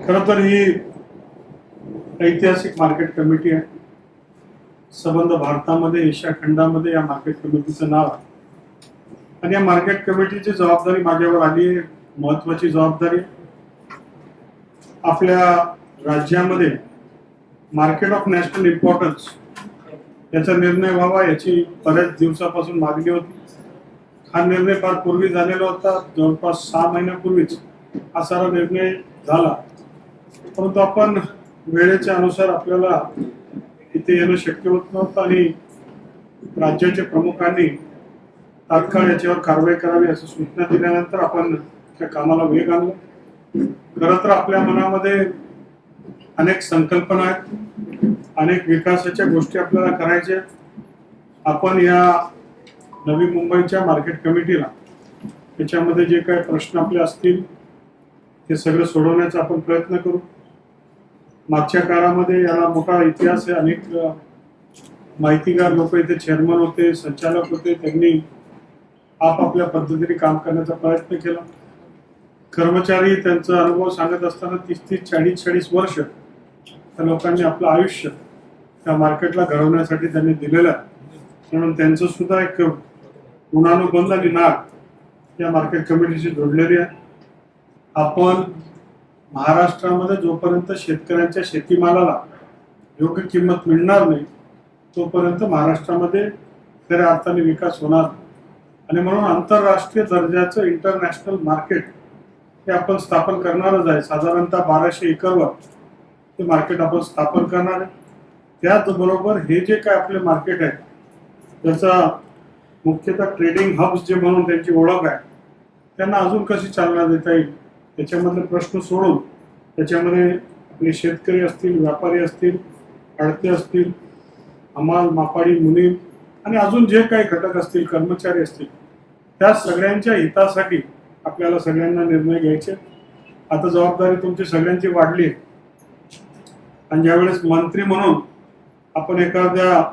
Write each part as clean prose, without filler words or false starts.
खरं तर ही ऐतिहासिक मार्केट कमिटी आहे. संबंध भारतामध्ये, एशिया खंडामध्ये या मार्केट कमिटीचं नाव आहे. आणि या मार्केट कमिटीची जबाबदारी माझ्यावर आली आहे. महत्वाची जबाबदारी आपल्या राज्यामध्ये मार्केट ऑफ नॅशनल इम्पॉर्टन्स याचा निर्णय व्हावा याची बऱ्याच दिवसापासून मागणी होती. हा निर्णय फार पूर्वी झालेला होता, जवळपास 6 महिन्यापूर्वीच हा सारा निर्णय झाला. परंतु आपण वेळेच्या अनुसार आपल्याला इथे येणं शक्य होत नव्हतं आणि राज्याच्या प्रमुखांनी तात्काळ याच्यावर कारवाई करावी अशी सूचना दिल्यानंतर आपण त्या कामाला वेग आणला. खरं तर आपल्या मनामध्ये अनेक संकल्पना आहेत, अनेक विकासाच्या गोष्टी आपल्याला करायच्या. आपण या नवी मुंबईच्या मार्केट कमिटीला त्याच्यामध्ये जे काही प्रश्न आपले असतील ते सगळं सोडवण्याचा आपण प्रयत्न करू. मागच्या काळामध्ये याला मोठा इतिहास आहे. अनेक माहितीगार लोक इथे चेअरमन होते, संचालक होते. त्यांनी आपापल्या पद्धतीने काम करण्याचा प्रयत्न केला. कर्मचारी त्यांचा अनुभव सांगत असताना 30-30, 40-40 वर्ष त्या लोकांनी आपलं आयुष्य त्या मार्केटला घडवण्यासाठी त्यांनी दिलेलं आहे. म्हणून त्यांचं सुद्धा एक गुणानुबंध आणि नाळ या मार्केट कमिटीशी जोडलेली आहे. आपण महाराष्ट्रामध्ये जोपर्यंत शेतकऱ्यांच्या शेतीमालाला योग्य किंमत मिळणार नाही तोपर्यंत महाराष्ट्रामध्ये खऱ्या अर्थाने विकास होणार. आणि म्हणून आंतरराष्ट्रीय दर्जाचं इंटरनॅशनल मार्केट हे आपण स्थापन करणारच आहे. साधारणतः 1200 एकरवर ते मार्केट आपण स्थापन करणार आहे. त्याचबरोबर हे जे काय आपले मार्केट आहे त्याचा मुख्यतः ट्रेडिंग हब्स जे म्हणून त्यांची ओळख आहे, त्यांना अजून कशी चालना देता येईल त्याच्यामधले प्रश्न सोडून त्याच्यामध्ये आपले शेतकरी असतील, व्यापारी असतील, आडते असतील, हमाल, मापाडी, मुनीम आणि अजून जे काही घटक असतील, कर्मचारी असतील, त्या सगळ्यांच्या हितासाठी आपल्याला सगळ्यांना निर्णय घ्यायचे. आता जबाबदारी तुमची सगळ्यांची वाढली आणि ज्यावेळेस मंत्री म्हणून आपण एखाद्या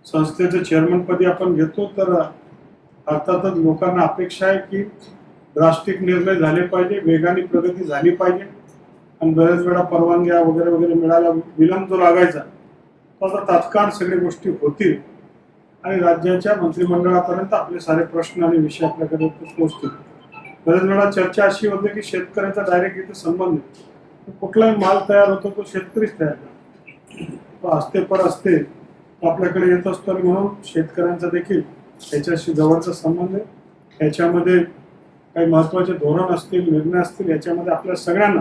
संस्थेचं चेअरमनपदी आपण घेतो तर अर्थातच लोकांना अपेक्षा आहे की ड्रास्टिक निर्णय झाले पाहिजे, वेगाने प्रगती झाली पाहिजे. आणि बऱ्याच वेळा परवानग्या वगैरे वगैरे मिळायला विलंब जो लागायचा तो आता तात्काळ सगळ्या गोष्टी होतील आणि राज्याच्या मंत्रिमंडळापर्यंत आपले सारे प्रश्न आणि विषय आपल्याकडे पोहोचतील. बऱ्याच वेळा चर्चा अशी होते की शेतकऱ्याचा डायरेक्ट इथे संबंध आहे. कुठलाही माल तयार होतो तो शेतकरीच तयार करतो, तो असते पर असते आपल्याकडे येत असतो. आणि म्हणून शेतकऱ्यांचा देखील याच्याशी जवळचा संबंध आहे. याच्यामध्ये काही महत्वाचे धोरण असतील, निर्णय असतील, याच्यामध्ये आपल्या सगळ्यांना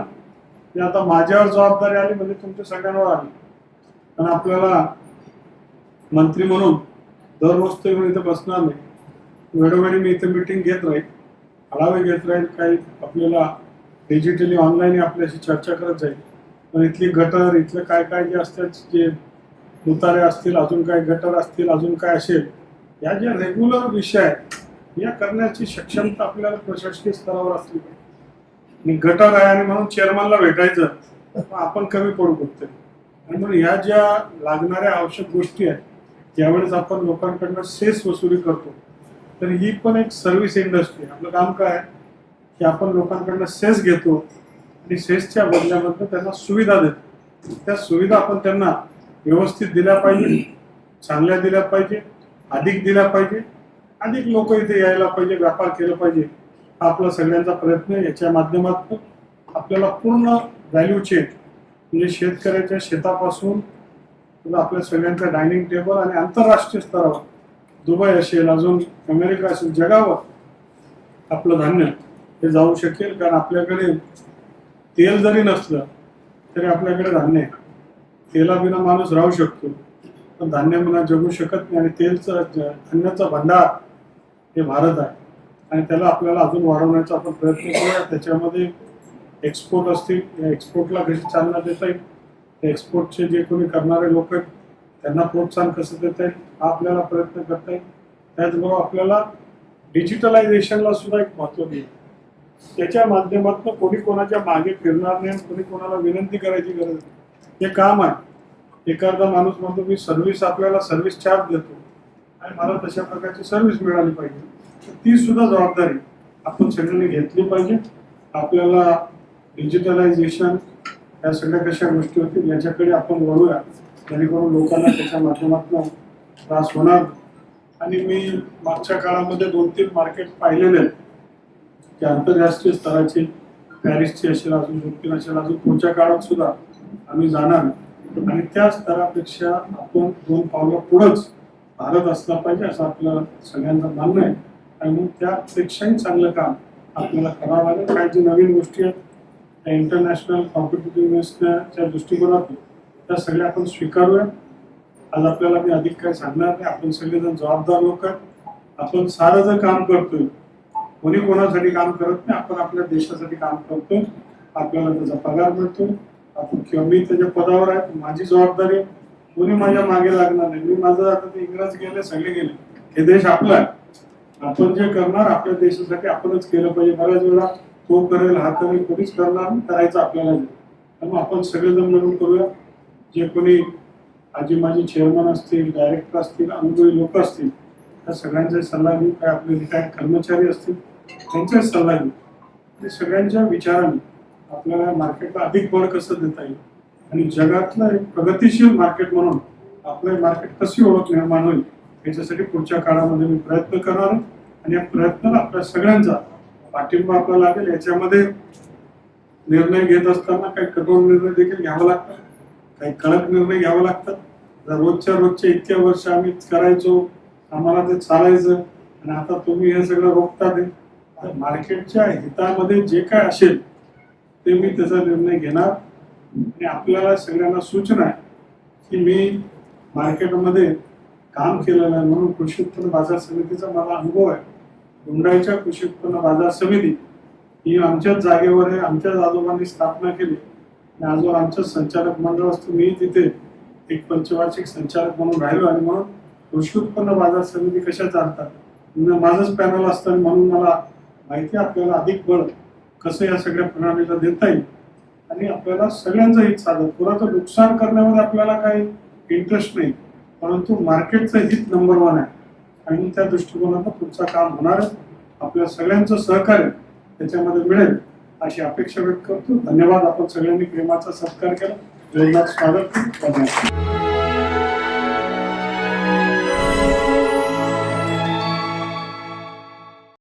जे आता माझ्यावर जबाबदारी आली म्हणजे तुमच्या सगळ्यांवर आली. आणि आपल्याला मंत्री म्हणून दररोज ते इथे बसणार नाही. वेळोवेळी मी इथे मीटिंग घेत राहील, आढावे घेत राहील, काही आपल्याला डिजिटली ऑनलाईन आपल्याशी चर्चा करत जाईल. पण इथली गटर, इथलं काय काय जे असतात, जे उतारे असतील, अजून काय गटर असतील, अजून काय असेल, या ज्या रेग्युलर विषय आहेत या करण्याची सक्षमता आपल्याला प्रशासकीय स्तरावर असली पाहिजे. आणि गटर आहे आणि म्हणून चेअरमनला भेटायचं आपण कमी पडू शकतो. आणि म्हणून ह्या ज्या लागणाऱ्या आवश्यक गोष्टी आहेत त्यावेळेस आपण लोकांकडनं सेस वसुली करतो. तर ही पण एक सर्व्हिस इंडस्ट्री. आपलं काम काय आहे की आपण लोकांकडनं सेस घेतो आणि सेसच्या बदल्यामध्ये त्यांना सुविधा देतो. त्या सुविधा आपण त्यांना व्यवस्थित दिल्या पाहिजे, चांगल्या दिल्या पाहिजे, अधिक दिल्या पाहिजे, अधिक लोक इथे यायला पाहिजे, व्यापार केला पाहिजे. हा आपला सगळ्यांचा प्रयत्न आहे. याच्या माध्यमातून आपल्याला पूर्ण व्हॅल्यू चेन म्हणजे शेतकऱ्याच्या शेतापासून आपल्या सगळ्यांचा डायनिंग टेबल आणि आंतरराष्ट्रीय स्तरावर दुबई असेल, अजून अमेरिका असेल, जगावर आपलं धान्य हे जाऊ शकेल. कारण आपल्याकडे तेल जरी नसलं तरी आपल्याकडे धान्य आहे. तेलाविना माणूस राहू शकतो पण धान्याविना जगू शकत नाही. आणि तेलचं धान्याचा भंडार हे भारत आहे आणि त्याला आपल्याला अजून वाढवण्याचा आपण प्रयत्न करूया. त्याच्यामध्ये एक्सपोर्ट असतील, या एक्सपोर्टला कशी चालना देता येईल, त्या एक्सपोर्टचे जे कोणी करणारे लोक आहेत त्यांना प्रोत्साहन कसं देता येईल हा आपल्याला प्रयत्न करता येईल. त्याचबरोबर आपल्याला डिजिटलायझेशनला सुद्धा एक महत्त्व देईल. त्याच्या माध्यमातून कोणी कोणाच्या मागे फिरणार नाही, कोणी कोणाला विनंती करायची गरज नाही. हे काम आहे. एखादा माणूस म्हणतो मी सर्व्हिस, आपल्याला सर्व्हिस चार्ज देतो आणि मला तशा प्रकारची सर्व्हिस मिळाली पाहिजे, तर ती सुद्धा जबाबदारी आपण सगळ्यांनी घेतली पाहिजे. आपल्याला डिजिटलायझेशन या सगळ्या कशा गोष्टी होतील याच्याकडे आपण वळूया, जेणेकरून लोकांना त्याच्या माध्यमातून त्रास होणार. आणि मी मागच्या काळामध्ये 2-3 मार्केट पाहिलेले आहेत की आंतरराष्ट्रीय स्तराचे, पॅरिसचे असेल, अजून 2-3 असेल, अजून पुढच्या काळात सुद्धा आम्ही जाणार आणि त्या स्तरापेक्षा आपण 2 पावलं पुढंच भारत असला पाहिजे असं आपलं सगळ्यांचं म्हणणं आहे. आणि मग त्यापेक्षाही चांगलं काम आपल्याला करावं लागेल. काही जी नवीन गोष्टी आहेत त्या इंटरनॅशनल कॉम्पिटिटिव्हनेसच्या दृष्टिकोनातून त्या सगळ्या आपण स्वीकारूया. आज आपल्याला मी अधिक काही सांगणार नाही. आपण सगळेजण जबाबदार लोक आहेत. आपण सारं जर काम करतोय, कोणी कोणासाठी काम करत नाही, आपण आपल्या देशासाठी काम करतोय, आपल्याला त्याचा पगार मिळतोय, आपण किंवा मी त्याच्या पदावर आहे, माझी जबाबदारी आहे, कोणी माझ्या मागे लागणार नाही. मी माझं आता ते इंग्रज गेले, सगळे गेले, हे देश आपला आहे. आपण जे करणार आपल्या देशासाठी आपणच केलं पाहिजे. बऱ्याच वेळा तो करेल, हा करेल, कोणीच करणार नाही, करायचं आपल्याला. त्यामुळे आपण सगळेजण मिळून करूया. जे कोणी आजी माझी चेअरमन असतील, डायरेक्टर असतील, अनुभवी लोक असतील, त्या सगळ्यांचा सल्ला घेऊ. काय आपले रिटायर्ड कर्मचारी असतील त्यांचाही सल्ला घेऊ. आणि सगळ्यांच्या विचाराने आपल्याला मार्केटला अधिक बळ कसं देता येईल आणि जगातलं एक प्रगतिशील मार्केट म्हणून आपलं मार्केट कशी ओळख निर्माण होईल याच्यासाठी पुढच्या काळामध्ये मी प्रयत्न करणार आहे. आणि या प्रयत्नाला आपल्या सगळ्यांचा पाठिंबा आपल्याला लागेल. याच्यामध्ये निर्णय घेत असताना काही कठोर निर्णय देखील घ्यावा लागतात, काही कडक निर्णय घ्यावे लागतात. रोजच्या इतक्या वर्ष आम्ही करायचो, आम्हाला ते चालायचं आणि आता तुम्ही हे सगळं रोखता ते. मार्केटच्या हितामध्ये जे काय असेल ते मी त्याचा निर्णय घेणार. आणि आपल्याला सगळ्यांना सूचना आहे की मी मार्केटमध्ये काम केलेलं आहे म्हणून कृषी उत्पन्न बाजार समितीचा मला अनुभव आहे. हुंडाईच्या कृषी उत्पन्न बाजार समिती ही आमच्याच जागेवर आहे, आमच्याच आजोबांनी स्थापना केली आणि आजवर आमचं संचालक मंडळ असतं. मी तिथे एक पंचवार्षिक संचालक म्हणून राहिलो आणि म्हणून कृषी उत्पन्न बाजार समिती कशा चालतात माझंच पॅनल असतं. म्हणून मला माहिती आपल्याला अधिक बळ कसं या सगळ्या प्रणालीला देता येईल आणि आपल्याला सगळ्यांचं हित साधत. कोणाचं नुकसान करण्यामध्ये आपल्याला काही इंटरेस्ट नाही, परंतु मार्केटचं हित नंबर 1 आहे आणि त्या दृष्टिकोनातून पुढचं काम होणार आहे. आपल्या सगळ्यांचं सहकार्य त्याच्यामध्ये मिळेल अशी अपेक्षा व्यक्त करतो. धन्यवाद. आपण सगळ्यांनी प्रेमाचा सत्कार केला. जोरदार स्वागत. धन्यवाद.